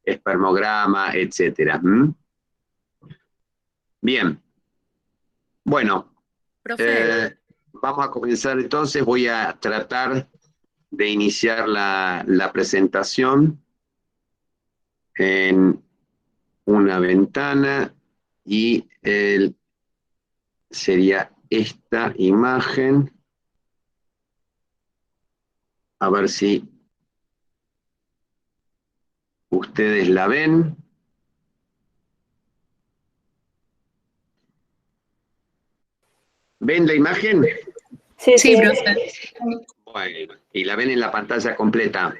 espermograma, etcétera. Bien, bueno, Profe, vamos a comenzar entonces. Voy a tratar de iniciar la presentación en una ventana y sería esta imagen. A ver si ustedes la ven. ¿Ven la imagen? Sí, sí, sí. profe. Bueno, y la ven en la pantalla completa.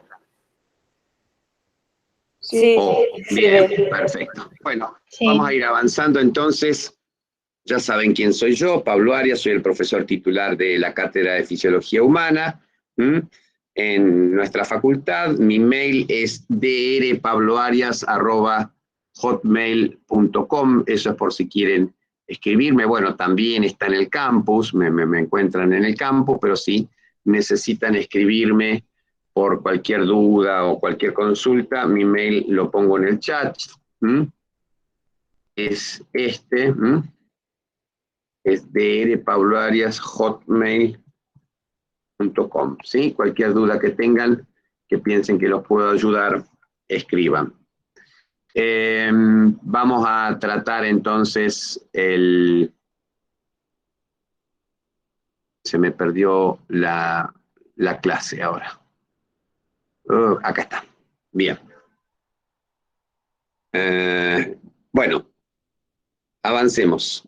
Sí, Oh, se bien, ve. perfecto. Bueno, vamos a Sí. ir avanzando entonces. Ya saben quién soy yo, Pablo Arias, soy el profesor titular de la Cátedra de Fisiología Humana. En nuestra facultad, mi mail es drpabloarias@hotmail.com, eso es por si quieren escribirme. Bueno, también está en el campus, me encuentran en el campus, pero si necesitan escribirme por cualquier duda o cualquier consulta, mi mail lo pongo en el chat. Es este. Es drpabloarias@hotmail.com, ¿sí? Cualquier duda que tengan, que piensen que los puedo ayudar, escriban. Vamos a tratar entonces se me perdió la clase ahora. Acá está. Bien. Bueno, avancemos.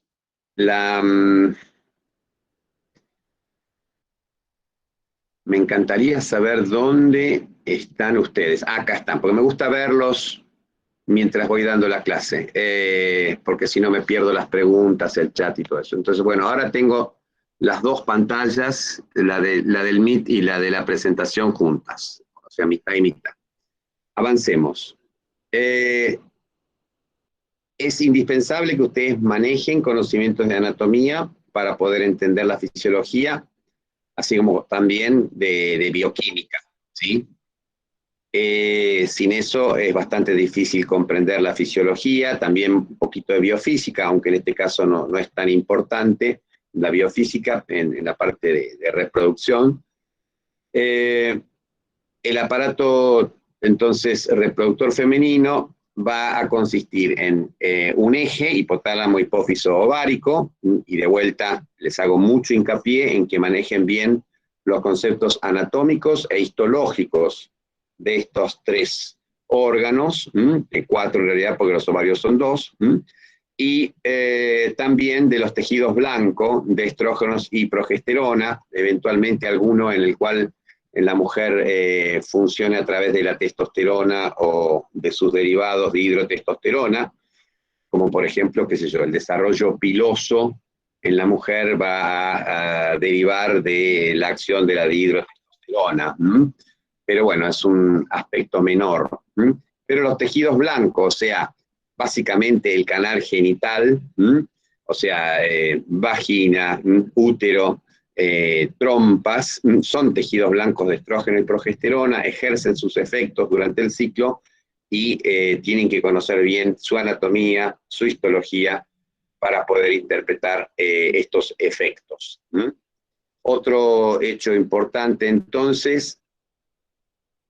Me encantaría saber dónde están ustedes. Acá están, porque me gusta verlos mientras voy dando la clase, porque si no me pierdo las preguntas, el chat y todo eso. Entonces, bueno, ahora tengo las dos pantallas, la del Meet y la de la presentación juntas, o sea, mitad y mitad. Avancemos. Es indispensable que ustedes manejen conocimientos de anatomía para poder entender la fisiología, así como también de bioquímica, ¿sí? Sin eso es bastante difícil comprender la fisiología, también un poquito de biofísica, aunque en este caso no es tan importante la biofísica en la parte de reproducción. El aparato, entonces, reproductor femenino va a consistir en un eje, hipotálamo, hipófiso, ovárico, y de vuelta les hago mucho hincapié en que manejen bien los conceptos anatómicos e histológicos de estos tres órganos, cuatro en realidad porque los ovarios son dos, y también de los tejidos blancos de estrógenos y progesterona, eventualmente alguno en el cual en la mujer funcione a través de la testosterona o de sus derivados de hidrotestosterona, como por ejemplo, qué sé yo, el desarrollo piloso en la mujer va a derivar de la acción de la dihidrotestosterona. Pero bueno, es un aspecto menor. Pero los tejidos blancos, o sea, básicamente el canal genital, o sea, vagina, útero, trompas, son tejidos blancos de estrógeno y progesterona, ejercen sus efectos durante el ciclo y tienen que conocer bien su anatomía, su histología, para poder interpretar estos efectos. Otro hecho importante entonces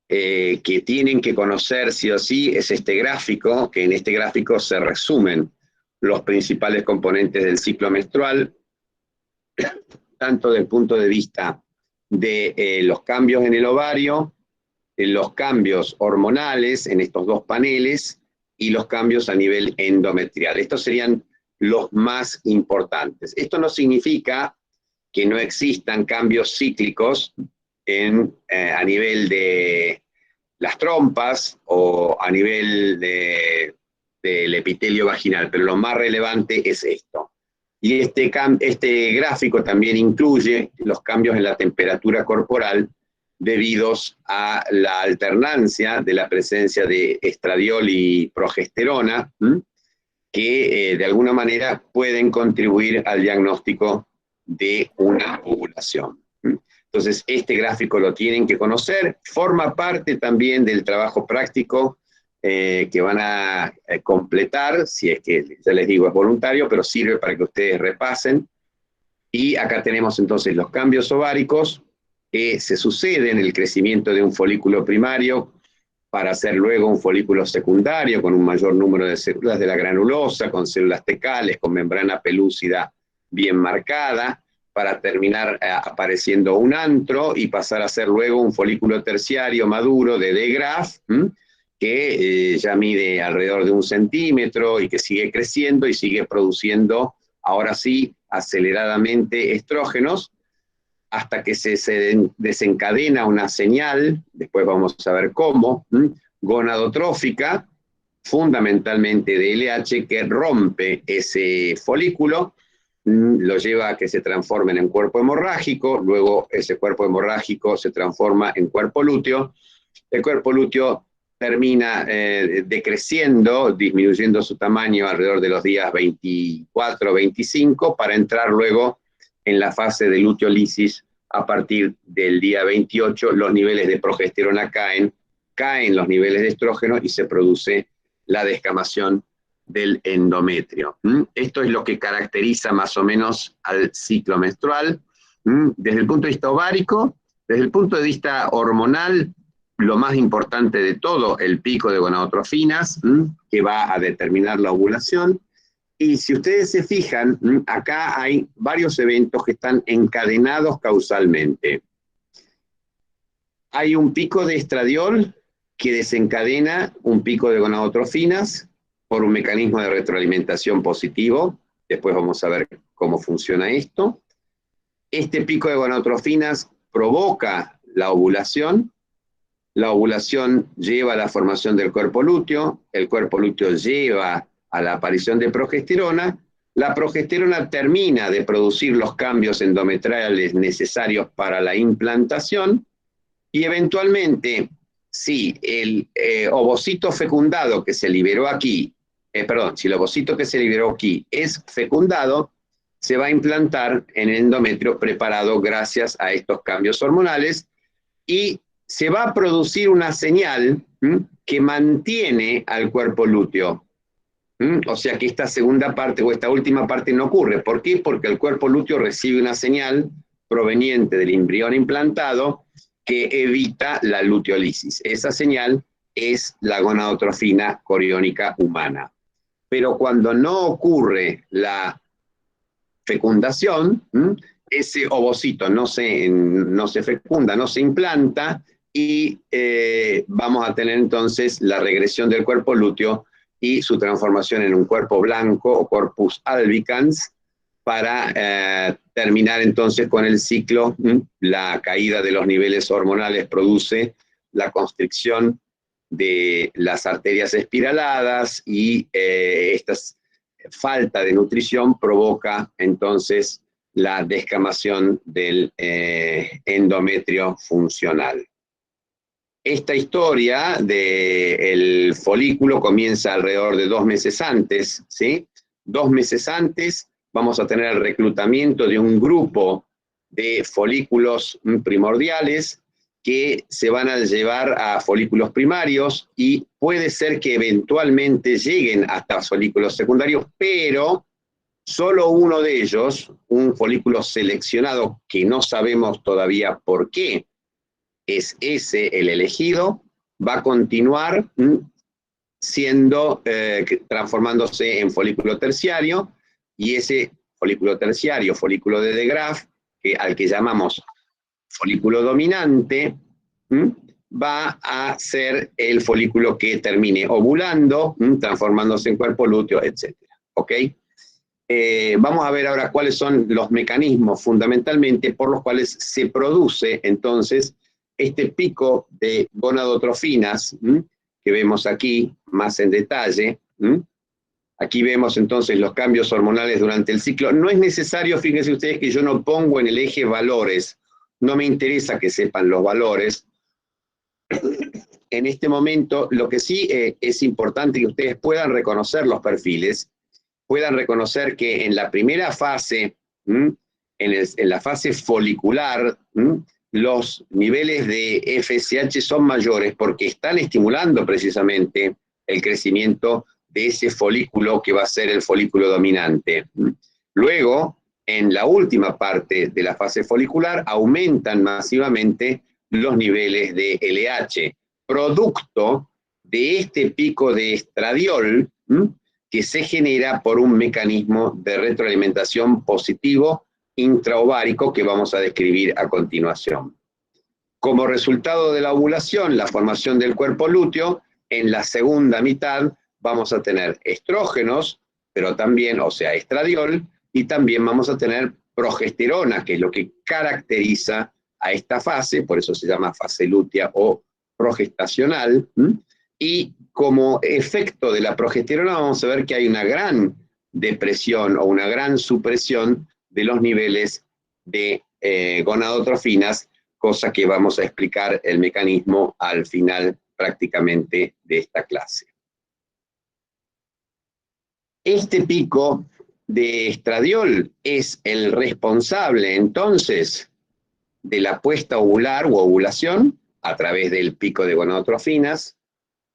que tienen que conocer sí o sí es este gráfico, que en este gráfico se resumen los principales componentes del ciclo menstrual, tanto desde el punto de vista de los cambios en el ovario, los cambios hormonales en estos dos paneles y los cambios a nivel endometrial. Estos serían los más importantes. Esto no significa que no existan cambios cíclicos a nivel de las trompas o a nivel del epitelio vaginal, pero lo más relevante es esto. Y este gráfico también incluye los cambios en la temperatura corporal debidos a la alternancia de la presencia de estradiol y progesterona, que de alguna manera pueden contribuir al diagnóstico de una ovulación. Entonces, este gráfico lo tienen que conocer, forma parte también del trabajo práctico que van a completar, si es que, ya les digo, es voluntario, pero sirve para que ustedes repasen. Y acá tenemos entonces los cambios ováricos que se suceden en el crecimiento de un folículo primario para hacer luego un folículo secundario con un mayor número de células de la granulosa, con células tecales, con membrana pelúcida bien marcada, para terminar apareciendo un antro y pasar a ser luego un folículo terciario maduro de de Graaf, que ya mide alrededor de 1 centímetro y que sigue creciendo y sigue produciendo, ahora sí, aceleradamente estrógenos, hasta que se desencadena una señal, después vamos a ver cómo, gonadotrófica, fundamentalmente de LH, que rompe ese folículo, lo lleva a que se transforme en cuerpo hemorrágico, luego ese cuerpo hemorrágico se transforma en cuerpo lúteo, el cuerpo lúteo termina decreciendo, disminuyendo su tamaño alrededor de los días 24 o 25, para entrar luego en la fase de luteolisis. A partir del día 28 los niveles de progesterona caen los niveles de estrógeno y se produce la descamación del endometrio. Esto es lo que caracteriza más o menos al ciclo menstrual. Desde el punto de vista ovárico, desde el punto de vista hormonal, lo más importante de todo, el pico de gonadotrofinas, que va a determinar la ovulación. Y si ustedes se fijan, acá hay varios eventos que están encadenados causalmente. Hay un pico de estradiol que desencadena un pico de gonadotrofinas por un mecanismo de retroalimentación positivo. Después vamos a ver cómo funciona esto. Este pico de gonadotrofinas provoca la ovulación. La ovulación lleva a la formación del cuerpo lúteo. El cuerpo lúteo lleva a la aparición de progesterona. La progesterona termina de producir los cambios endometriales necesarios para la implantación y eventualmente, si el ovocito fecundado que se liberó aquí, si el ovocito que se liberó aquí es fecundado, se va a implantar en el endometrio preparado gracias a estos cambios hormonales y se va a producir una señal que mantiene al cuerpo lúteo. O sea que esta segunda parte o esta última parte no ocurre. ¿Por qué? Porque el cuerpo lúteo recibe una señal proveniente del embrión implantado que evita la luteolisis. Esa señal es la gonadotrofina coriónica humana. Pero cuando no ocurre la fecundación, ese ovocito no se fecunda, no se implanta, y vamos a tener entonces la regresión del cuerpo lúteo y su transformación en un cuerpo blanco o corpus albicans para terminar entonces con el ciclo. La caída de los niveles hormonales produce la constricción de las arterias espiraladas y esta falta de nutrición provoca entonces la descamación del endometrio funcional. Esta historia del folículo comienza alrededor de 2 meses antes, ¿sí? 2 meses antes vamos a tener el reclutamiento de un grupo de folículos primordiales que se van a llevar a folículos primarios y puede ser que eventualmente lleguen hasta folículos secundarios, pero solo uno de ellos, un folículo seleccionado que no sabemos todavía por qué, es ese el elegido, va a continuar transformándose en folículo terciario, y ese folículo terciario, folículo de Graaf, al que llamamos folículo dominante, va a ser el folículo que termine ovulando, transformándose en cuerpo lúteo, etc. ¿Ok? Vamos a ver ahora cuáles son los mecanismos fundamentalmente por los cuales se produce entonces este pico de gonadotrofinas que vemos aquí más en detalle. Aquí vemos entonces los cambios hormonales durante el ciclo. No es necesario, fíjense ustedes, que yo no pongo en el eje valores. No me interesa que sepan los valores. En este momento, lo que sí es importante que ustedes puedan reconocer los perfiles, puedan reconocer que en la primera fase, en la fase folicular, los niveles de FSH son mayores porque están estimulando precisamente el crecimiento de ese folículo que va a ser el folículo dominante. Luego, en la última parte de la fase folicular, aumentan masivamente los niveles de LH, producto de este pico de estradiol que se genera por un mecanismo de retroalimentación positivo intraovárico que vamos a describir a continuación. Como resultado de la ovulación, la formación del cuerpo lúteo, en la segunda mitad vamos a tener estrógenos, pero también, o sea, estradiol, y también vamos a tener progesterona, que es lo que caracteriza a esta fase, por eso se llama fase lútea o progestacional, y como efecto de la progesterona vamos a ver que hay una gran depresión o una gran supresión de los niveles de gonadotrofinas, cosa que vamos a explicar el mecanismo al final prácticamente de esta clase. Este pico de estradiol es el responsable entonces de la puesta ovular u ovulación a través del pico de gonadotrofinas,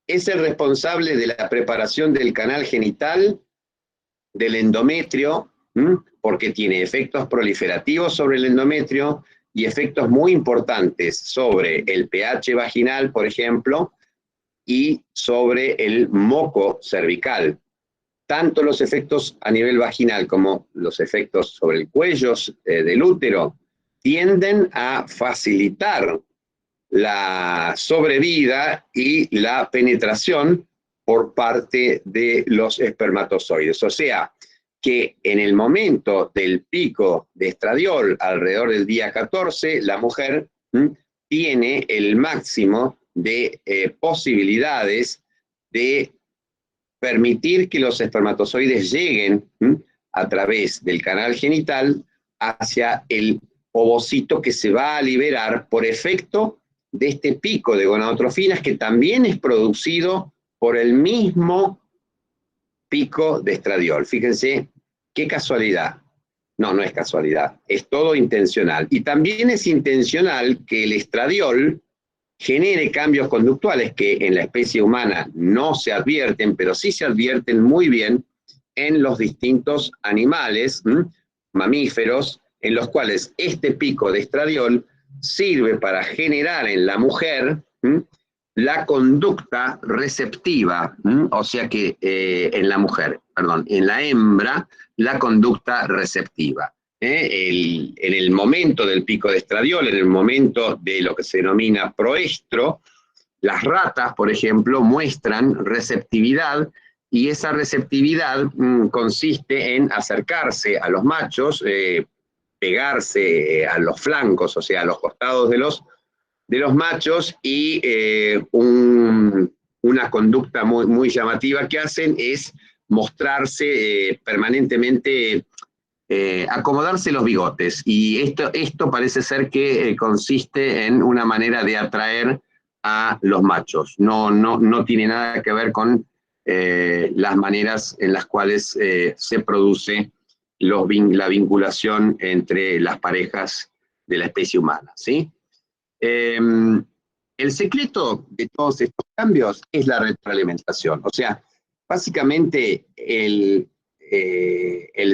es el responsable de la preparación del canal genital, del endometrio, porque tiene efectos proliferativos sobre el endometrio y efectos muy importantes sobre el pH vaginal, por ejemplo, y sobre el moco cervical. Tanto los efectos a nivel vaginal como los efectos sobre el cuello del útero tienden a facilitar la sobrevida y la penetración por parte de los espermatozoides. O sea, que en el momento del pico de estradiol, alrededor del día 14, la mujer tiene el máximo de posibilidades de permitir que los espermatozoides lleguen a través del canal genital hacia el ovocito que se va a liberar por efecto de este pico de gonadotrofinas que también es producido por el mismo pico de estradiol. Fíjense, qué casualidad. No, no es casualidad, es todo intencional. Y también es intencional que el estradiol genere cambios conductuales que en la especie humana no se advierten, pero sí se advierten muy bien en los distintos animales, mamíferos, en los cuales este pico de estradiol sirve para generar en la mujer la conducta receptiva, o sea que en la mujer, perdón, en la hembra, la conducta receptiva. En el momento del pico de estradiol, en el momento de lo que se denomina proestro, las ratas, por ejemplo, muestran receptividad, y esa receptividad consiste en acercarse a los machos, pegarse a los flancos, o sea, a los costados de los machos, y una conducta muy, muy llamativa que hacen es mostrarse permanentemente, acomodarse los bigotes, y esto parece ser que consiste en una manera de atraer a los machos. No tiene nada que ver con las maneras en las cuales se produce la vinculación entre las parejas de la especie humana, ¿sí? El secreto de todos estos cambios es la retroalimentación. O sea, básicamente el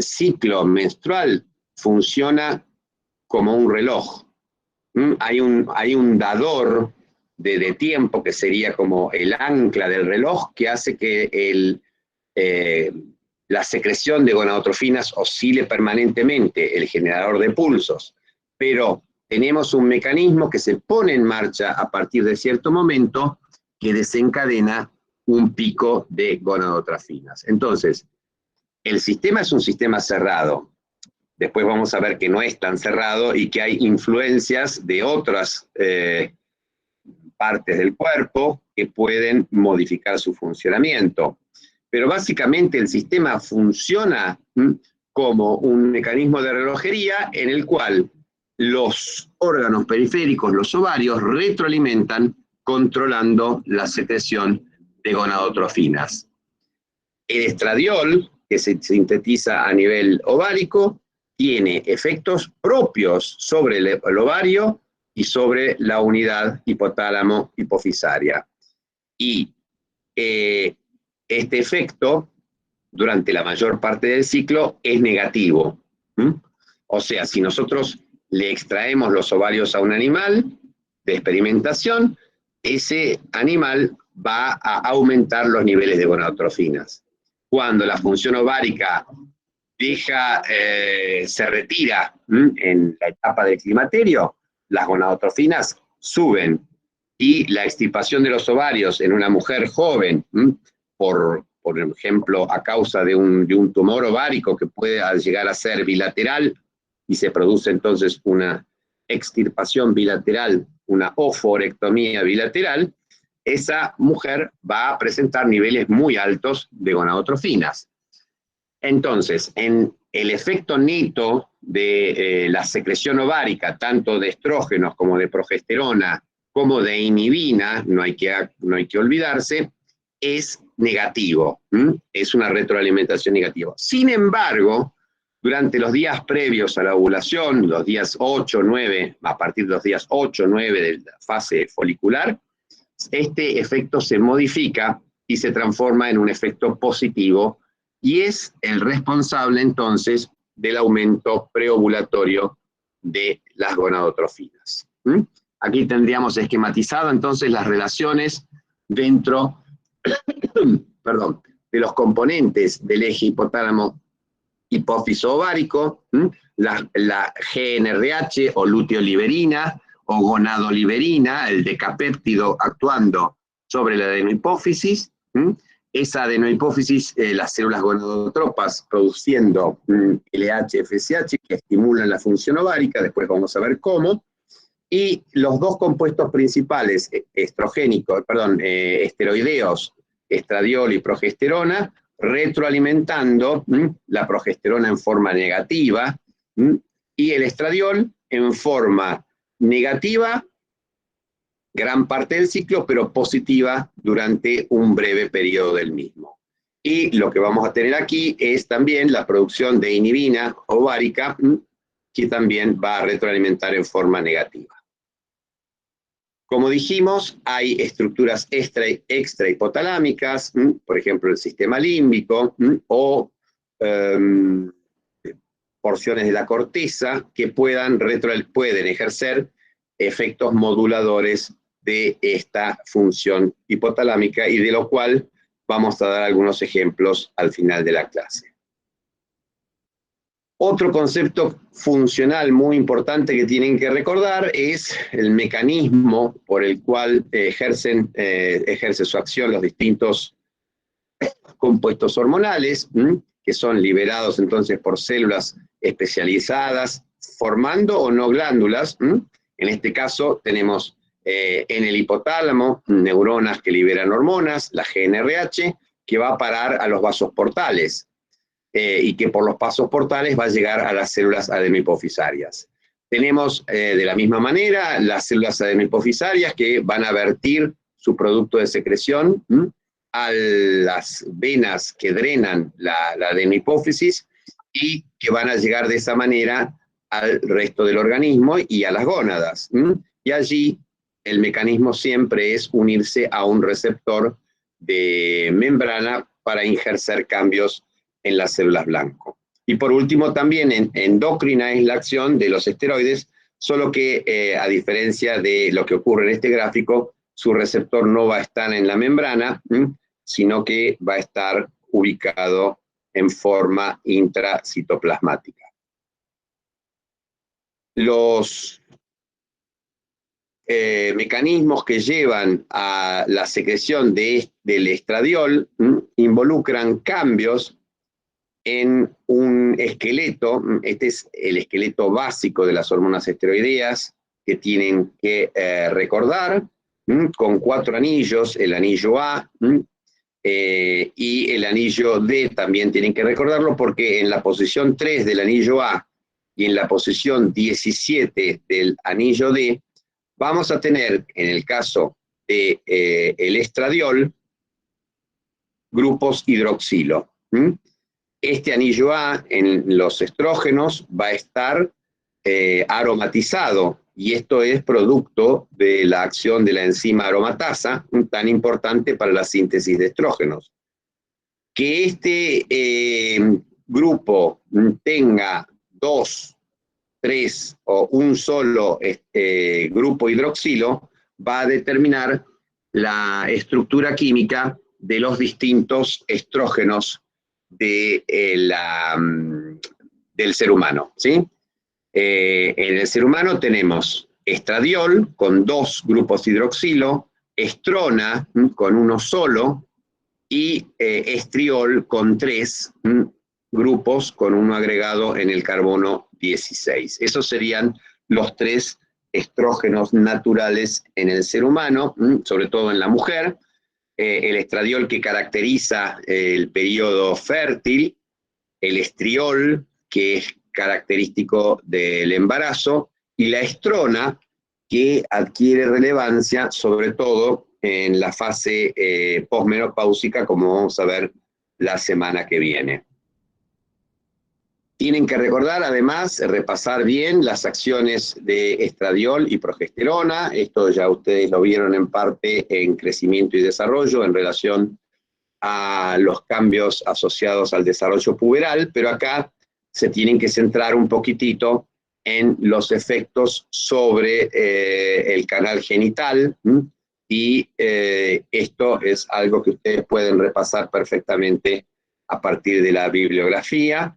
ciclo menstrual funciona como un reloj. Hay un dador de tiempo que sería como el ancla del reloj, que hace que la secreción de gonadotrofinas oscile permanentemente, el generador de pulsos. Pero tenemos un mecanismo que se pone en marcha a partir de cierto momento que desencadena un pico de gonadotrofinas. Entonces, el sistema es un sistema cerrado. Después vamos a ver que no es tan cerrado y que hay influencias de otras partes del cuerpo que pueden modificar su funcionamiento. Pero básicamente el sistema funciona como un mecanismo de relojería en el cual los órganos periféricos, los ovarios, retroalimentan controlando la secreción de gonadotrofinas. El estradiol, que se sintetiza a nivel ovárico, tiene efectos propios sobre el ovario y sobre la unidad hipotálamo-hipofisaria. Y este efecto, durante la mayor parte del ciclo, es negativo. O sea, si nosotros le extraemos los ovarios a un animal de experimentación, ese animal va a aumentar los niveles de gonadotrofinas. Cuando la función ovárica se retira en la etapa del climaterio, las gonadotrofinas suben, y la extirpación de los ovarios en una mujer joven, por ejemplo, a causa de un tumor ovárico que puede llegar a ser bilateral, y se produce entonces una extirpación bilateral, una oforectomía bilateral, esa mujer va a presentar niveles muy altos de gonadotrofinas. Entonces, en el efecto neto de la secreción ovárica, tanto de estrógenos como de progesterona, como de inhibina, no hay que olvidarse, es negativo, es una retroalimentación negativa. Sin embargo, durante los días previos a la ovulación, los días 8, 9, a partir de los días 8, 9 de la fase folicular, este efecto se modifica y se transforma en un efecto positivo, y es el responsable entonces del aumento preovulatorio de las gonadotrofinas. Aquí tendríamos esquematizado entonces las relaciones dentro perdón, de los componentes del eje hipotálamo hipófiso ovárico, la GnRH o luteoliberina o gonadoliberina, el decapéptido actuando sobre la adenohipófisis, esa adenohipófisis, las células gonadotropas produciendo LH, FSH, que estimulan la función ovárica, después vamos a ver cómo, y los dos compuestos principales, esteroideos, estradiol y progesterona, retroalimentando la progesterona en forma negativa, y el estradiol en forma negativa gran parte del ciclo, pero positiva durante un breve periodo del mismo. Y lo que vamos a tener aquí es también la producción de inhibina ovárica, que también va a retroalimentar en forma negativa. Como dijimos, hay estructuras extrahipotalámicas, por ejemplo el sistema límbico, o porciones de la corteza que pueden ejercer efectos moduladores de esta función hipotalámica, y de lo cual vamos a dar algunos ejemplos al final de la clase. Otro concepto funcional muy importante que tienen que recordar es el mecanismo por el cual ejerce su acción los distintos compuestos hormonales, que son liberados entonces por células especializadas, formando o no glándulas. En este caso tenemos en el hipotálamo neuronas que liberan hormonas, la GnRH, que va a parar a los vasos portales, y que por los vasos portales va a llegar a las células adenohipofisarias. Tenemos de la misma manera las células adenohipofisarias que van a vertir su producto de secreción a las venas que drenan la adenohipófisis, y que van a llegar de esa manera al resto del organismo y a las gónadas. Y allí el mecanismo siempre es unirse a un receptor de membrana para ejercer cambios en las células blanco. Y por último también endocrina es la acción de los esteroides, solo que a diferencia de lo que ocurre en este gráfico, su receptor no va a estar en la membrana, sino que va a estar ubicado en forma intracitoplasmática. Los mecanismos que llevan a la secreción del estradiol involucran cambios en un esqueleto. Este es el esqueleto básico de las hormonas esteroideas que tienen que recordar, con 4 anillos, el anillo A, y el anillo D también tienen que recordarlo, porque en la posición 3 del anillo A y en la posición 17 del anillo D vamos a tener, en el caso de el estradiol, grupos hidroxilo. Este anillo A en los estrógenos va a estar aromatizado, y esto es producto de la acción de la enzima aromatasa, tan importante para la síntesis de estrógenos. Que este grupo tenga 2, 3 o un solo grupo hidroxilo va a determinar la estructura química de los distintos estrógenos del ser humano, ¿sí? En el ser humano tenemos estradiol con 2 grupos hidroxilo, estrona con uno solo y estriol con 3 grupos con uno agregado en el carbono 16. Esos serían los 3 estrógenos naturales en el ser humano, sobre todo en la mujer. El estradiol que caracteriza el periodo fértil, el estriol que es característico del embarazo, y la estrona que adquiere relevancia sobre todo en la fase posmenopáusica, como vamos a ver la semana que viene. Tienen que recordar, además, repasar bien las acciones de estradiol y progesterona. Esto ya ustedes lo vieron en parte en crecimiento y desarrollo en relación a los cambios asociados al desarrollo puberal, pero acá se tienen que centrar un poquitito en los efectos sobre el canal genital, y esto es algo que ustedes pueden repasar perfectamente a partir de la bibliografía.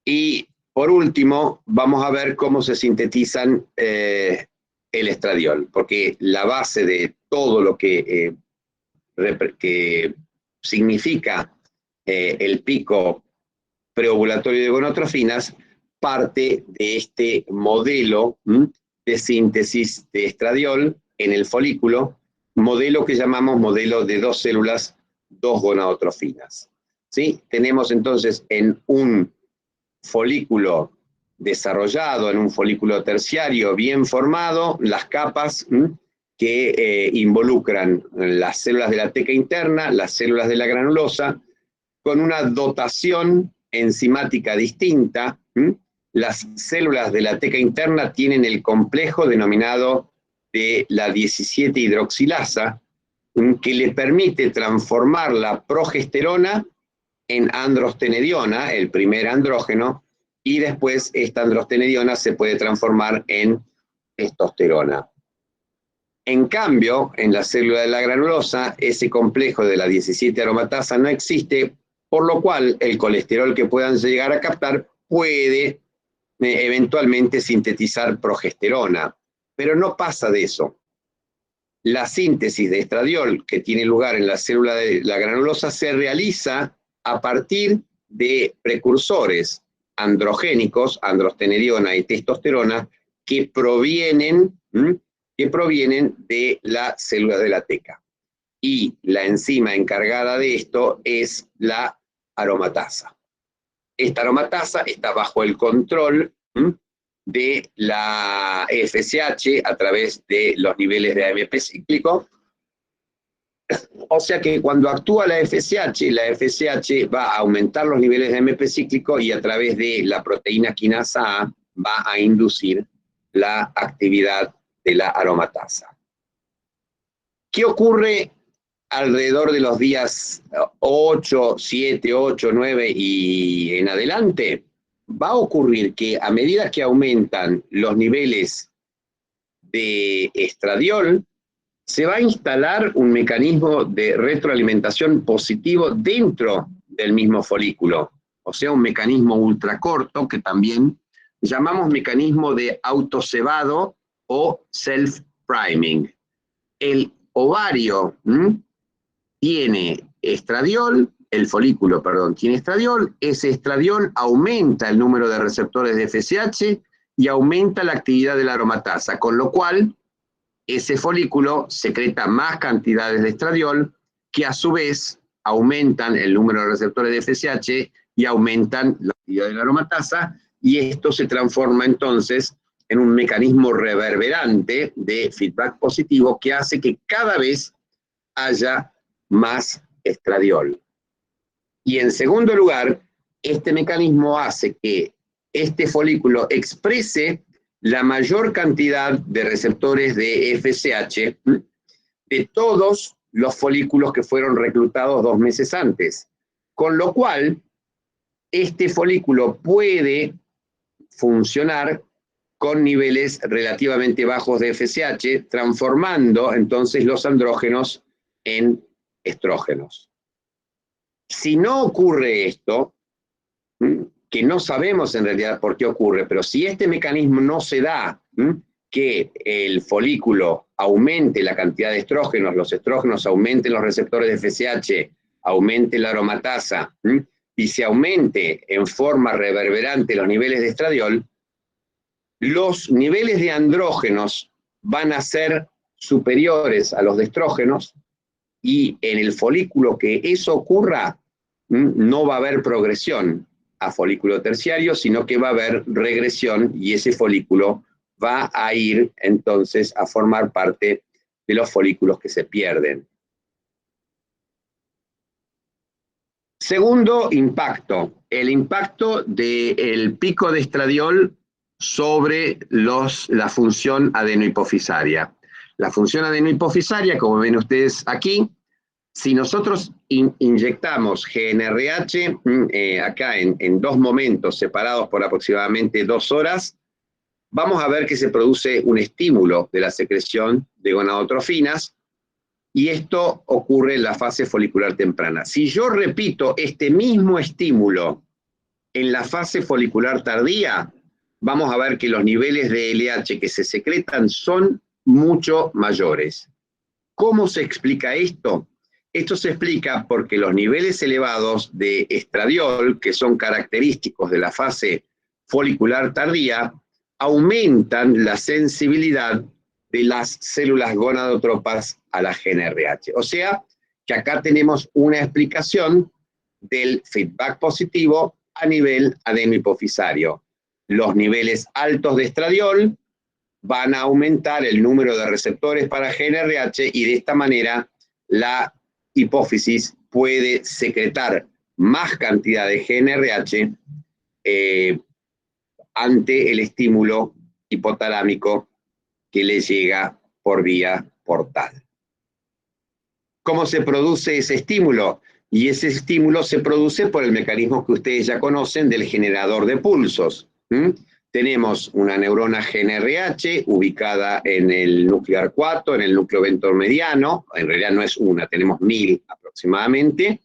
Y por último, vamos a ver cómo se sintetizan el estradiol, porque la base de todo lo que significa el pico preovulatorio de gonotrofinas parte de este modelo de síntesis de estradiol en el folículo, modelo que llamamos modelo de 2 células, 2 gonadotrofinas. ¿Sí? Tenemos entonces en un folículo desarrollado, en un folículo terciario bien formado, las capas que involucran las células de la teca interna, las células de la granulosa, con una dotación enzimática distinta. Las células de la teca interna tienen el complejo denominado de la 17 hidroxilasa, que le permite transformar la progesterona en androstenediona, el primer andrógeno, y después esta androstenediona se puede transformar en testosterona. En cambio, en la célula de la granulosa, ese complejo de la 17 aromatasa no existe, por lo cual el colesterol que puedan llegar a captar puede eventualmente sintetizar progesterona, pero no pasa de eso. La síntesis de estradiol que tiene lugar en la célula de la granulosa se realiza a partir de precursores androgénicos, androstenediona y testosterona, que provienen de la célula de la teca. Y la enzima encargada de esto es la aromatasa. Esta aromatasa está bajo el control de la FSH a través de los niveles de AMP cíclico. O sea que cuando actúa la FSH va a aumentar los niveles de AMP cíclico y a través de la proteína quinasa A va a inducir la actividad de la aromatasa. ¿Qué ocurre alrededor de los días 8, 7, 8, 9 y en adelante? Va a ocurrir que a medida que aumentan los niveles de estradiol, se va a instalar un mecanismo de retroalimentación positivo dentro del mismo folículo, o sea, un mecanismo ultracorto que también llamamos mecanismo de autocebado o self-priming. El ovario tiene estradiol, el folículo, perdón, tiene estradiol, ese estradiol aumenta el número de receptores de FSH y aumenta la actividad de la aromatasa, con lo cual ese folículo secreta más cantidades de estradiol que a su vez aumentan el número de receptores de FSH y aumentan la actividad de la aromatasa, y esto se transforma entonces en un mecanismo reverberante de feedback positivo que hace que cada vez haya más estradiol. Y en segundo lugar, este mecanismo hace que este folículo exprese la mayor cantidad de receptores de FSH de todos los folículos que fueron reclutados 2 meses antes. Con lo cual, este folículo puede funcionar con niveles relativamente bajos de FSH, transformando entonces los andrógenos en estrógenos. Si no ocurre esto, que no sabemos en realidad por qué ocurre, pero si este mecanismo no se da, que el folículo aumente la cantidad de estrógenos, los estrógenos aumenten los receptores de FSH, aumente la aromatasa, y se aumente en forma reverberante los niveles de estradiol, los niveles de andrógenos van a ser superiores a los de estrógenos, y en el folículo que eso ocurra, no va a haber progresión a folículo terciario, sino que va a haber regresión, y ese folículo va a ir entonces a formar parte de los folículos que se pierden. Segundo impacto, el impacto del pico de estradiol sobre la función adenohipofisaria. La función adenohipofisaria, como ven ustedes aquí, si nosotros inyectamos GnRH acá en dos momentos separados por aproximadamente 2 horas, vamos a ver que se produce un estímulo de la secreción de gonadotrofinas, y esto ocurre en la fase folicular temprana. Si yo repito este mismo estímulo en la fase folicular tardía, vamos a ver que los niveles de LH que se secretan son mucho mayores. ¿Cómo se explica esto? Esto se explica porque los niveles elevados de estradiol, que son característicos de la fase folicular tardía, aumentan la sensibilidad de las células gonadotropas a la GnRH. O sea, que acá tenemos una explicación del feedback positivo a nivel adenohipofisario. Los niveles altos de estradiol van a aumentar el número de receptores para GnRH, y de esta manera la hipófisis puede secretar más cantidad de GnRH ante el estímulo hipotalámico que le llega por vía portal. ¿Cómo se produce ese estímulo? Y ese estímulo se produce por el mecanismo que ustedes ya conocen del generador de pulsos. Tenemos una neurona GnRH ubicada en el núcleo arcuato, en el núcleo ventromediano, en realidad no es una, tenemos 1000 aproximadamente,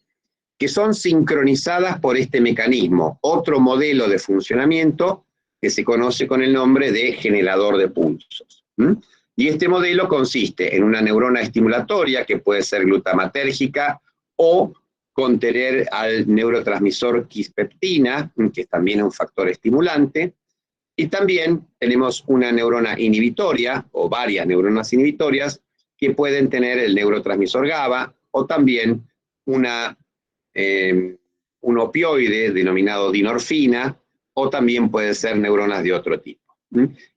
que son sincronizadas por este mecanismo, otro modelo de funcionamiento que se conoce con el nombre de generador de pulsos. Y este modelo consiste en una neurona estimulatoria, que puede ser glutamatérgica o contener al neurotransmisor quispeptina, que también es un factor estimulante, y también tenemos una neurona inhibitoria, o varias neuronas inhibitorias, que pueden tener el neurotransmisor GABA, o también un opioide denominado dinorfina, o también pueden ser neuronas de otro tipo.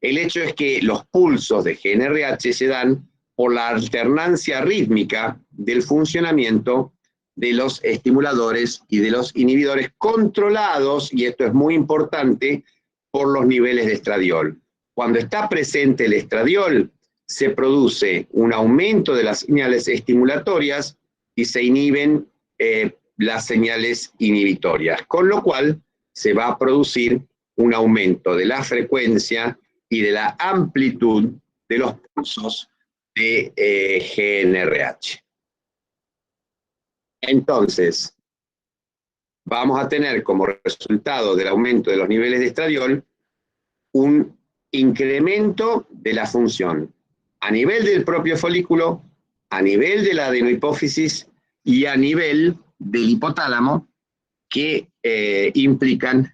El hecho es que los pulsos de GnRH se dan por la alternancia rítmica del funcionamiento de los estimuladores y de los inhibidores, controlados, y esto es muy importante, por los niveles de estradiol. Cuando está presente el estradiol, se produce un aumento de las señales estimulatorias y se inhiben las señales inhibitorias, con lo cual se va a producir un aumento de la frecuencia y de la amplitud de los pulsos de GnRH. Entonces, vamos a tener como resultado del aumento de los niveles de estradiol un incremento de la función a nivel del propio folículo, a nivel de la adenohipófisis y a nivel del hipotálamo, que implican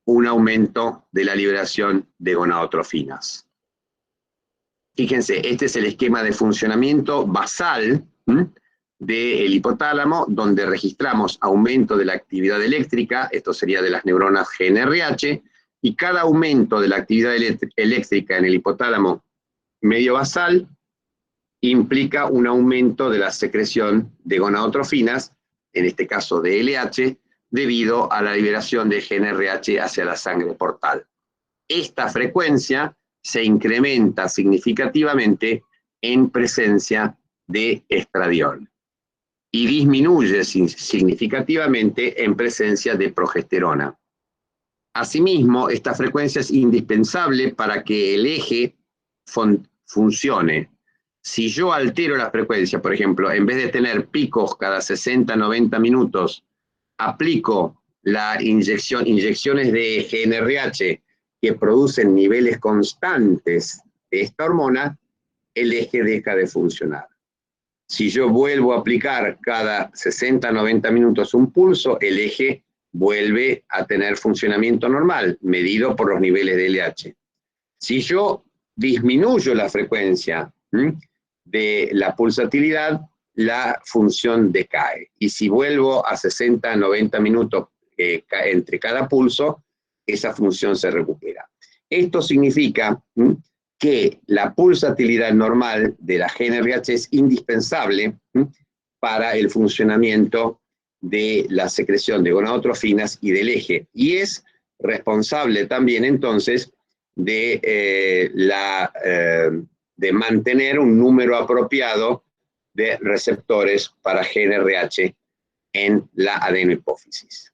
un aumento de la liberación de gonadotrofinas. Fíjense, este es el esquema de funcionamiento basal del hipotálamo, donde registramos aumento de la actividad eléctrica, esto sería de las neuronas GnRH, y cada aumento de la actividad eléctrica en el hipotálamo medio basal implica un aumento de la secreción de gonadotrofinas, en este caso de LH, debido a la liberación de GnRH hacia la sangre portal. Esta frecuencia se incrementa significativamente en presencia de estradiol. y disminuye significativamente en presencia de progesterona. Asimismo, esta frecuencia es indispensable para que el eje funcione. Si yo altero la frecuencia, por ejemplo, en vez de tener picos cada 60-90 minutos, aplico inyecciones de GnRH que producen niveles constantes de esta hormona, el eje deja de funcionar. Si yo vuelvo a aplicar cada 60-90 minutos un pulso, el eje vuelve a tener funcionamiento normal, medido por los niveles de LH. Si yo disminuyo la frecuencia de la pulsatilidad, la función decae. Y si vuelvo a 60-90 minutos entre cada pulso, esa función se recupera. Esto significa que la pulsatilidad normal de la GnRH es indispensable para el funcionamiento de la secreción de gonadotrofinas y del eje, y es responsable también entonces de mantener un número apropiado de receptores para GnRH en la adenohipófisis.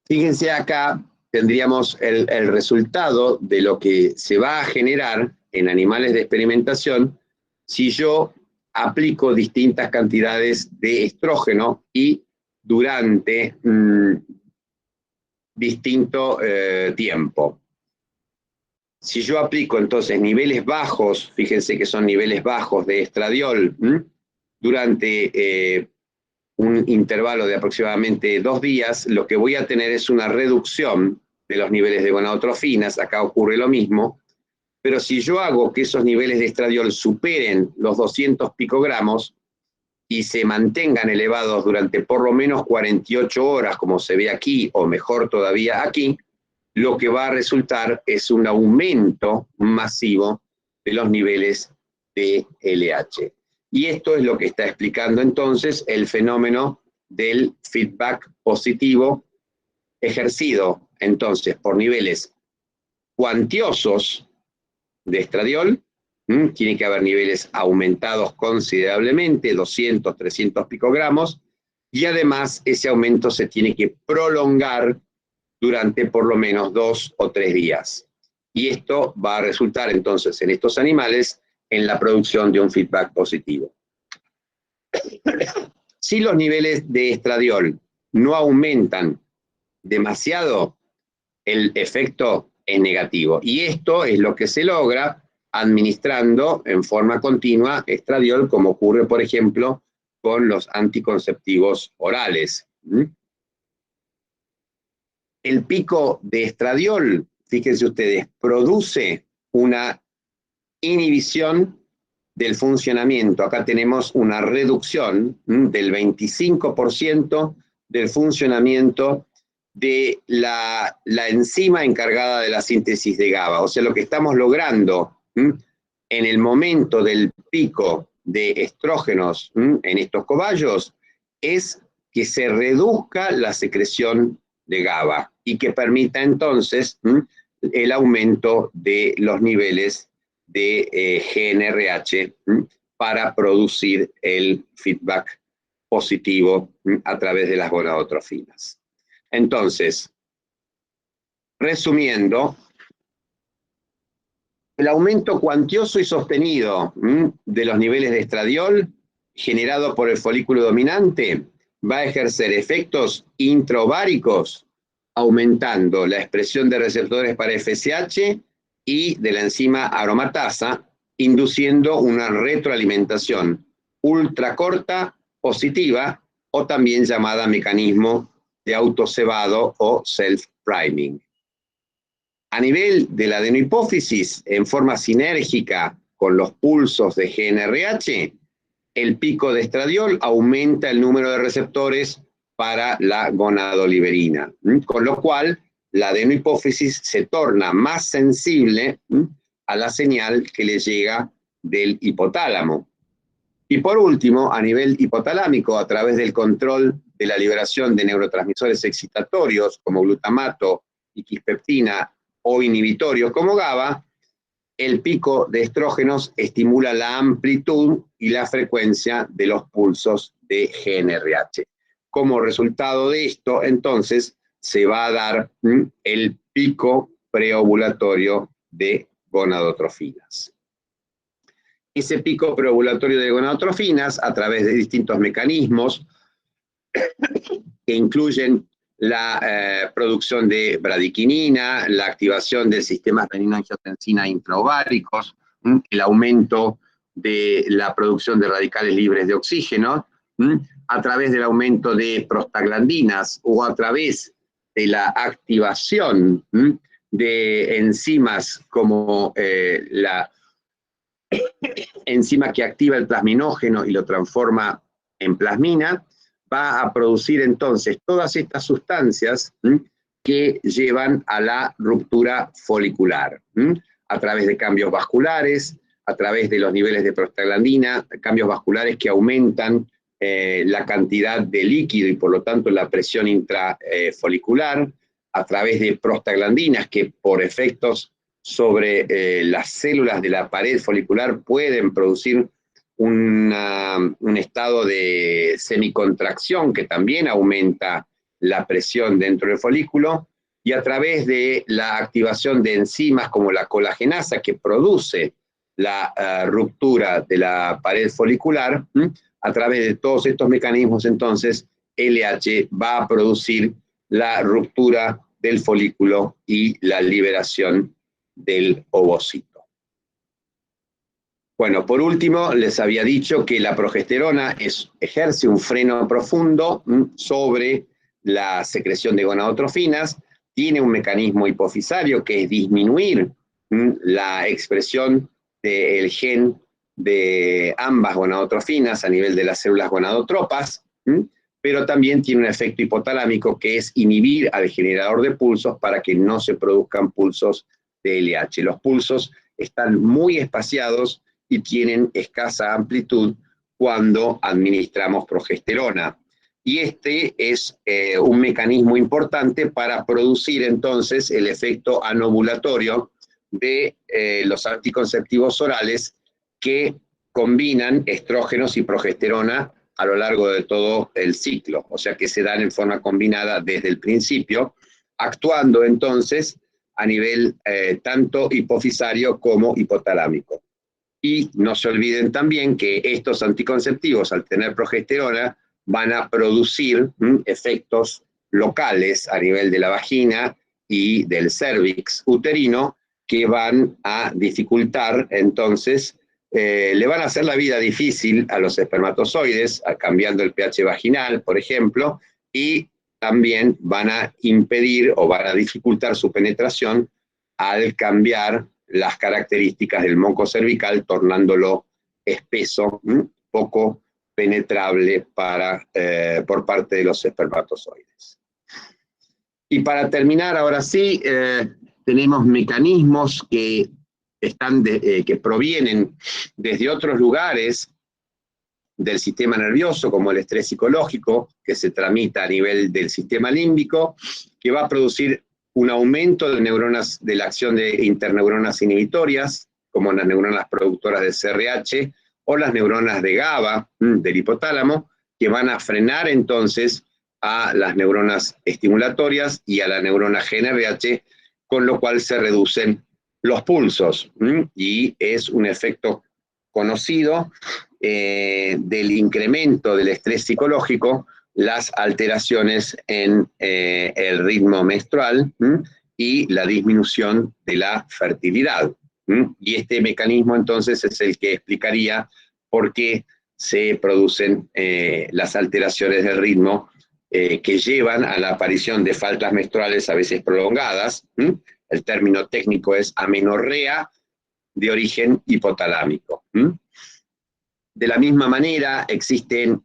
Fíjense acá, tendríamos el resultado de lo que se va a generar en animales de experimentación si yo aplico distintas cantidades de estrógeno y durante distinto tiempo. Si yo aplico entonces niveles bajos, fíjense que son niveles bajos de estradiol, durante un intervalo de aproximadamente 2 días, lo que voy a tener es una reducción de los niveles de gonadotrofinas, acá ocurre lo mismo, pero si yo hago que esos niveles de estradiol superen los 200 picogramos y se mantengan elevados durante por lo menos 48 horas, como se ve aquí, o mejor todavía aquí, lo que va a resultar es un aumento masivo de los niveles de LH. Y esto es lo que está explicando entonces el fenómeno del feedback positivo ejercido entonces por niveles cuantiosos de estradiol. Tiene que haber niveles aumentados considerablemente, 200, 300 picogramos, y además ese aumento se tiene que prolongar durante por lo menos 2 o 3 días. Y esto va a resultar entonces en estos animales en la producción de un feedback positivo. Si los niveles de estradiol no aumentan demasiado, el efecto es negativo. Y esto es lo que se logra administrando en forma continua estradiol, como ocurre, por ejemplo, con los anticonceptivos orales. El pico de estradiol, fíjense ustedes, produce una inhibición del funcionamiento. Acá tenemos una reducción del 25% del funcionamiento de la enzima encargada de la síntesis de GABA. O sea, lo que estamos logrando en el momento del pico de estrógenos en estos cobayos es que se reduzca la secreción de GABA y que permita entonces el aumento de los niveles de GnRH para producir el feedback positivo a través de las gonadotrofinas. Entonces, resumiendo, el aumento cuantioso y sostenido de los niveles de estradiol generado por el folículo dominante va a ejercer efectos intraováricos, aumentando la expresión de receptores para FSH y de la enzima aromatasa, induciendo una retroalimentación ultracorta positiva, o también llamada mecanismo de autocebado o self-priming. A nivel de la adenohipófisis, en forma sinérgica con los pulsos de GnRH, el pico de estradiol aumenta el número de receptores para la gonadoliberina, con lo cual la adenohipófisis se torna más sensible a la señal que le llega del hipotálamo. Y por último, a nivel hipotalámico, a través del control de la liberación de neurotransmisores excitatorios como glutamato y quispeptina o inhibitorios como GABA, el pico de estrógenos estimula la amplitud y la frecuencia de los pulsos de GnRH. Como resultado de esto, entonces, se va a dar el pico preovulatorio de gonadotrofinas. Ese pico preovulatorio de gonadotrofinas, a través de distintos mecanismos que incluyen la producción de bradiquinina, la activación del sistema renina-angiotensina intraováricos, el aumento de la producción de radicales libres de oxígeno, a través del aumento de prostaglandinas o a través de la activación de enzimas como la enzima que activa el plasminógeno y lo transforma en plasmina, va a producir entonces todas estas sustancias que llevan a la ruptura folicular, a través de cambios vasculares, a través de los niveles de prostaglandina, cambios vasculares que aumentan la cantidad de líquido y por lo tanto la presión intrafolicular, a través de prostaglandinas que por efectos sobre las células de la pared folicular pueden producir un estado de semicontracción que también aumenta la presión dentro del folículo, y a través de la activación de enzimas como la colagenasa que produce la ruptura de la pared folicular, a través de todos estos mecanismos entonces LH va a producir la ruptura del folículo y la liberación del ovocito. Bueno, por último, les había dicho que la progesterona ejerce un freno profundo sobre la secreción de gonadotrofinas, tiene un mecanismo hipofisario que es disminuir la expresión del gen de ambas gonadotrofinas a nivel de las células gonadotropas, pero también tiene un efecto hipotalámico que es inhibir al generador de pulsos para que no se produzcan pulsos de LH. Los pulsos están muy espaciados y tienen escasa amplitud cuando administramos progesterona. Y este es un mecanismo importante para producir entonces el efecto anovulatorio de los anticonceptivos orales que combinan estrógenos y progesterona a lo largo de todo el ciclo, o sea que se dan en forma combinada desde el principio, actuando entonces a nivel tanto hipofisario como hipotalámico. Y no se olviden también que estos anticonceptivos, al tener progesterona, van a producir efectos locales a nivel de la vagina y del cérvix uterino que van a dificultar, entonces, le van a hacer la vida difícil a los espermatozoides, cambiando el pH vaginal, por ejemplo, y también van a impedir o van a dificultar su penetración al cambiar las características del moco cervical, tornándolo espeso, poco penetrable por parte de los espermatozoides. Y para terminar, ahora sí, tenemos mecanismos que provienen desde otros lugares del sistema nervioso, como el estrés psicológico, que se tramita a nivel del sistema límbico, que va a producir un aumento de neuronas, de la acción de interneuronas inhibitorias, como las neuronas productoras de CRH, o las neuronas de GABA, del hipotálamo, que van a frenar entonces a las neuronas estimulatorias y a la neurona GnRH, con lo cual se reducen los pulsos, y es un efecto conocido del incremento del estrés psicológico, las alteraciones en el ritmo menstrual y la disminución de la fertilidad. Y este mecanismo entonces es el que explicaría por qué se producen las alteraciones del ritmo que llevan a la aparición de faltas menstruales a veces prolongadas. El término técnico es amenorrea de origen hipotalámico. De la misma manera, existen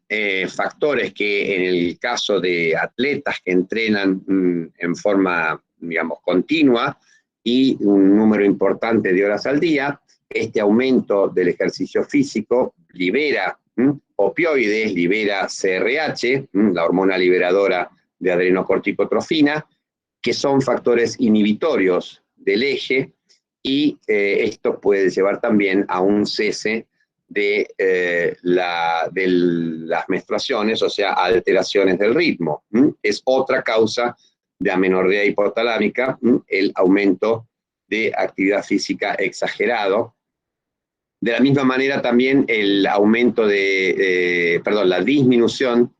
factores que en el caso de atletas que entrenan en forma, digamos, continua y un número importante de horas al día, este aumento del ejercicio físico libera opioides, libera CRH, la hormona liberadora de adrenocorticotrofina, que son factores inhibitorios del eje, y esto puede llevar también a un cese de las menstruaciones, o sea, alteraciones del ritmo. Es otra causa de amenorrea hipotalámica, el aumento de actividad física exagerado. De la misma manera también el aumento la disminución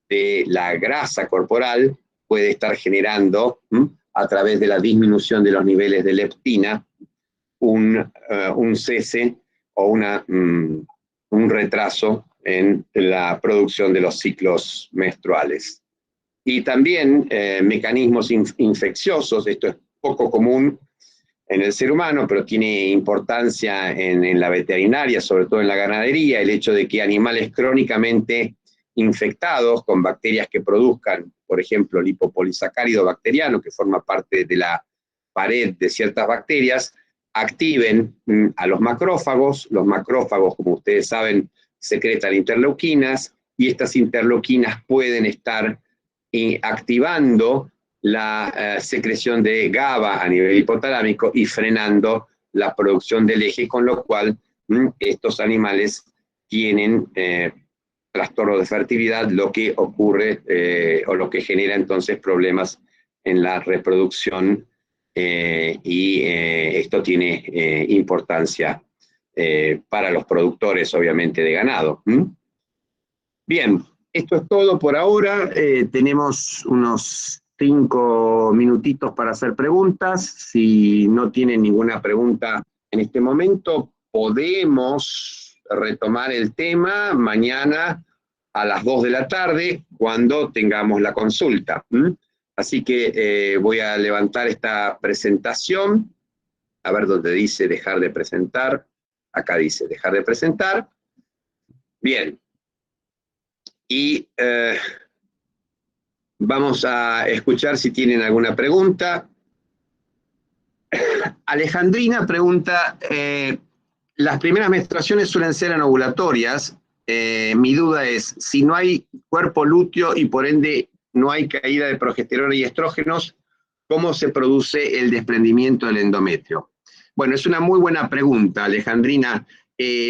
de la grasa corporal puede estar generando, a través de la disminución de los niveles de leptina, un cese o un retraso en la producción de los ciclos menstruales. Y también mecanismos infecciosos, esto es poco común en el ser humano, pero tiene importancia en la veterinaria, sobre todo en la ganadería, el hecho de que animales crónicamente infectados con bacterias que produzcan, por ejemplo, lipopolisacárido bacteriano, que forma parte de la pared de ciertas bacterias, activen a los macrófagos. Los macrófagos, como ustedes saben, secretan interleuquinas, y estas interleuquinas pueden estar activando la secreción de GABA a nivel hipotalámico y frenando la producción del eje, con lo cual estos animales tienen trastorno de fertilidad, lo que ocurre o lo que genera entonces problemas en la reproducción, y esto tiene importancia para los productores, obviamente, de ganado. Bien, esto es todo por ahora. Tenemos unos 5 minutitos para hacer preguntas. Si no tienen ninguna pregunta en este momento, podemos retomar el tema mañana a las 2 de la tarde, cuando tengamos la consulta. Así que voy a levantar esta presentación, a ver dónde dice dejar de presentar. Acá dice dejar de presentar. Bien. Y vamos a escuchar si tienen alguna pregunta. Alejandrina pregunta, las primeras menstruaciones suelen ser anovulatorias. Mi duda es, si no hay cuerpo lúteo y por ende no hay caída de progesterona y estrógenos, ¿cómo se produce el desprendimiento del endometrio? Bueno, es una muy buena pregunta, Alejandrina.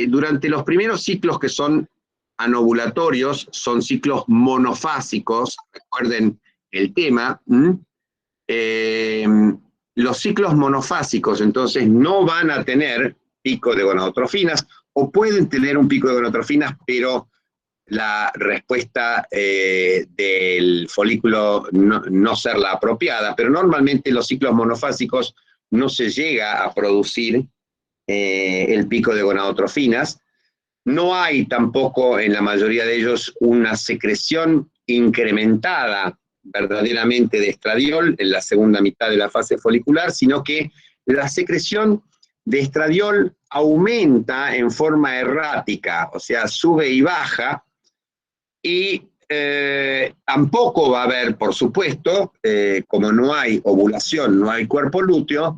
Durante los primeros ciclos, que son anovulatorios, son ciclos monofásicos, recuerden el tema. Los ciclos monofásicos entonces no van a tener pico de gonadotrofinas, o pueden tener un pico de gonadotrofinas, pero la respuesta del folículo no ser la apropiada. Pero normalmente los ciclos monofásicos no se llega a producir el pico de gonadotrofinas. No hay tampoco en la mayoría de ellos una secreción incrementada verdaderamente de estradiol en la segunda mitad de la fase folicular, sino que la secreción de estradiol aumenta en forma errática, o sea, sube y baja, y tampoco va a haber, por supuesto, como no hay ovulación, no hay cuerpo lúteo,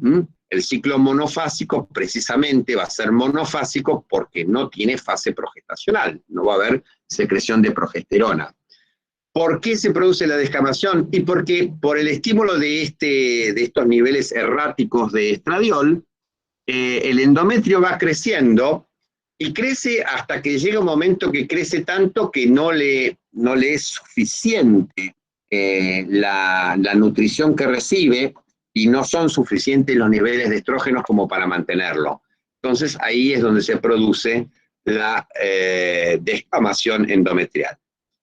el ciclo monofásico precisamente va a ser monofásico porque no tiene fase progestacional, no va a haber secreción de progesterona. ¿Por qué se produce la descamación? Y porque por el estímulo de estos niveles erráticos de estradiol, el endometrio va creciendo, y crece hasta que llega un momento que crece tanto que no le es suficiente la nutrición que recibe, y no son suficientes los niveles de estrógenos como para mantenerlo. Entonces ahí es donde se produce la descamación endometrial.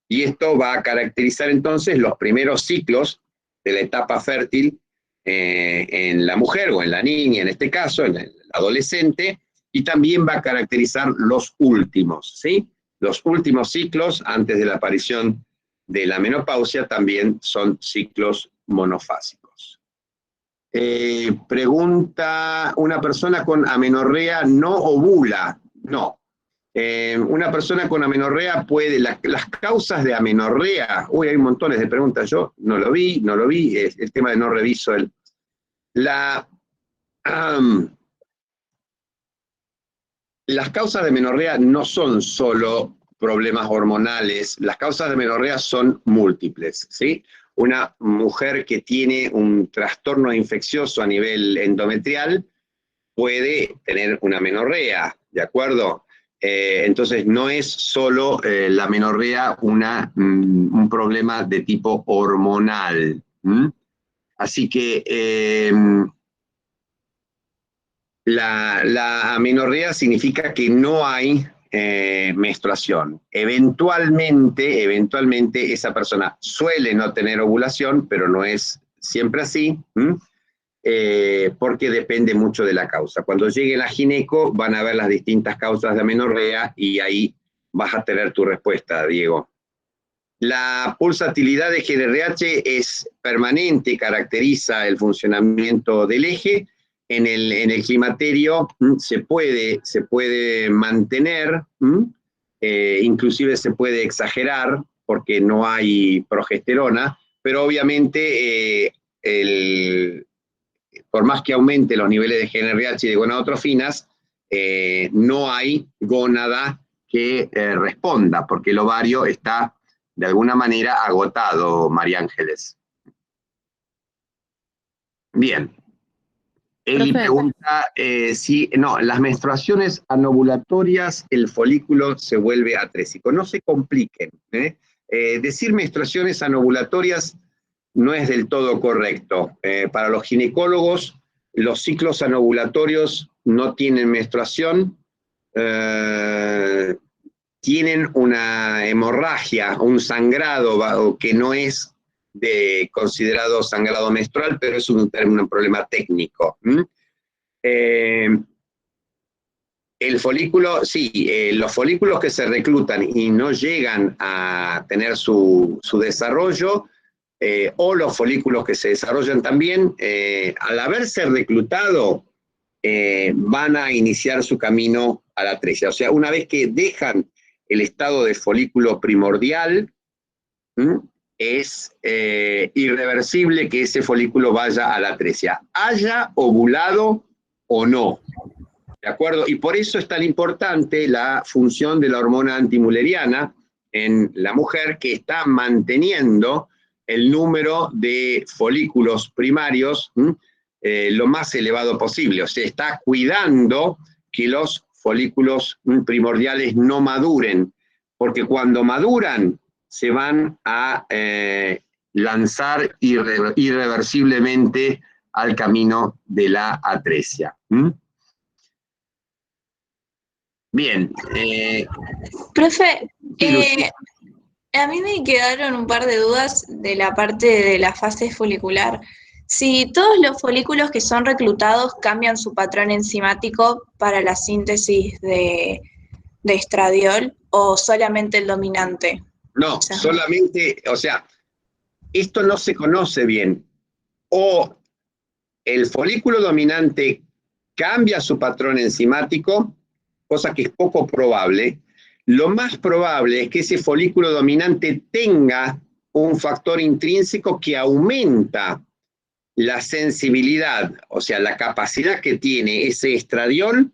Y esto va a caracterizar entonces los primeros ciclos de la etapa fértil en la mujer, o en la niña en este caso, en el adolescente, y también va a caracterizar los últimos, ¿sí? Los últimos ciclos antes de la aparición de la menopausia también son ciclos monofásicos. Pregunta, ¿una persona con amenorrea no ovula? No. Una persona con amenorrea puede, las causas de amenorrea, hay montones de preguntas, yo no lo vi, el tema de no reviso las causas de amenorrea no son solo problemas hormonales, las causas de amenorrea son múltiples, ¿sí? Una mujer que tiene un trastorno infeccioso a nivel endometrial puede tener una amenorrea, ¿de acuerdo? Entonces no es solo la amenorrea un problema de tipo hormonal. Así que la amenorrea significa que no hay menstruación. Eventualmente esa persona suele no tener ovulación, pero no es siempre así, porque depende mucho de la causa. Cuando llegue la gineco van a ver las distintas causas de amenorrea y ahí vas a tener tu respuesta, Diego. La pulsatilidad de GnRH es permanente, caracteriza el funcionamiento del eje. En el climaterio se puede mantener, inclusive se puede exagerar porque no hay progesterona, pero obviamente por más que aumente los niveles de GnRH y de gonadotrofinas, no hay gónada que responda, porque el ovario está de alguna manera agotado, María Ángeles. Bien. Eli pregunta si, no, las menstruaciones anovulatorias, el folículo se vuelve atrésico. No se compliquen. Decir menstruaciones anovulatorias no es del todo correcto. Para los ginecólogos, los ciclos anovulatorios no tienen menstruación, tienen una hemorragia, un sangrado que no es considerado sangrado menstrual, pero es un problema técnico. El folículo, sí, los folículos que se reclutan y no llegan a tener su desarrollo, o los folículos que se desarrollan también, al haberse reclutado, van a iniciar su camino a la atresia. O sea, una vez que dejan el estado de folículo primordial, es irreversible que ese folículo vaya a la atresia, haya ovulado o no. ¿De acuerdo? Y por eso es tan importante la función de la hormona antimuleriana en la mujer, que está manteniendo el número de folículos primarios lo más elevado posible. O sea, está cuidando que los folículos primordiales no maduren, porque cuando maduran se van a lanzar irreversiblemente al camino de la atresia. Bien. Profe, a mí me quedaron un par de dudas de la parte de la fase folicular. Si todos los folículos que son reclutados cambian su patrón enzimático para la síntesis de estradiol o solamente el dominante. No, solamente, o sea, esto no se conoce bien. O el folículo dominante cambia su patrón enzimático, cosa que es poco probable. Lo más probable es que ese folículo dominante tenga un factor intrínseco que aumenta la sensibilidad, o sea, la capacidad que tiene ese estradiol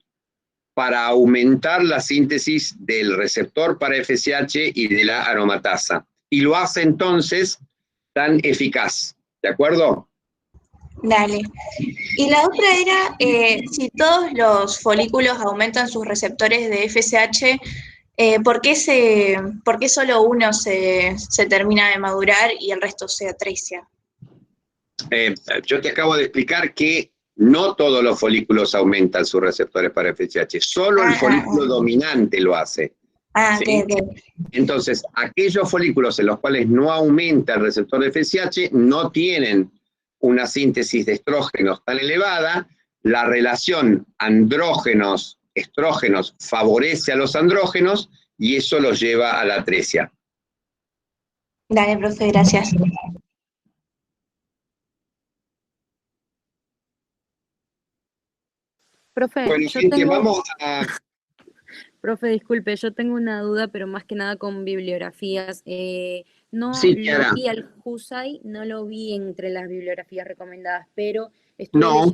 para aumentar la síntesis del receptor para FSH y de la aromatasa. Y lo hace entonces tan eficaz. ¿De acuerdo? Dale. Y la otra era, si todos los folículos aumentan sus receptores de FSH, ¿por qué solo uno se termina de madurar y el resto se atresia? Yo te acabo de explicar que no todos los folículos aumentan sus receptores para FSH, solo el folículo dominante lo hace. ¿Sí? Okay. Entonces, aquellos folículos en los cuales no aumenta el receptor de FSH no tienen una síntesis de estrógenos tan elevada. La relación andrógenos-estrógenos favorece a los andrógenos y eso los lleva a la atresia. Dale, profe, gracias. Profe, Bueno, yo gente, tengo... vamos a... Profe, disculpe, yo tengo una duda, pero más que nada con bibliografías. No Sí, lo Kiara. vi al Husay, no lo vi entre las bibliografías recomendadas, pero estuve No.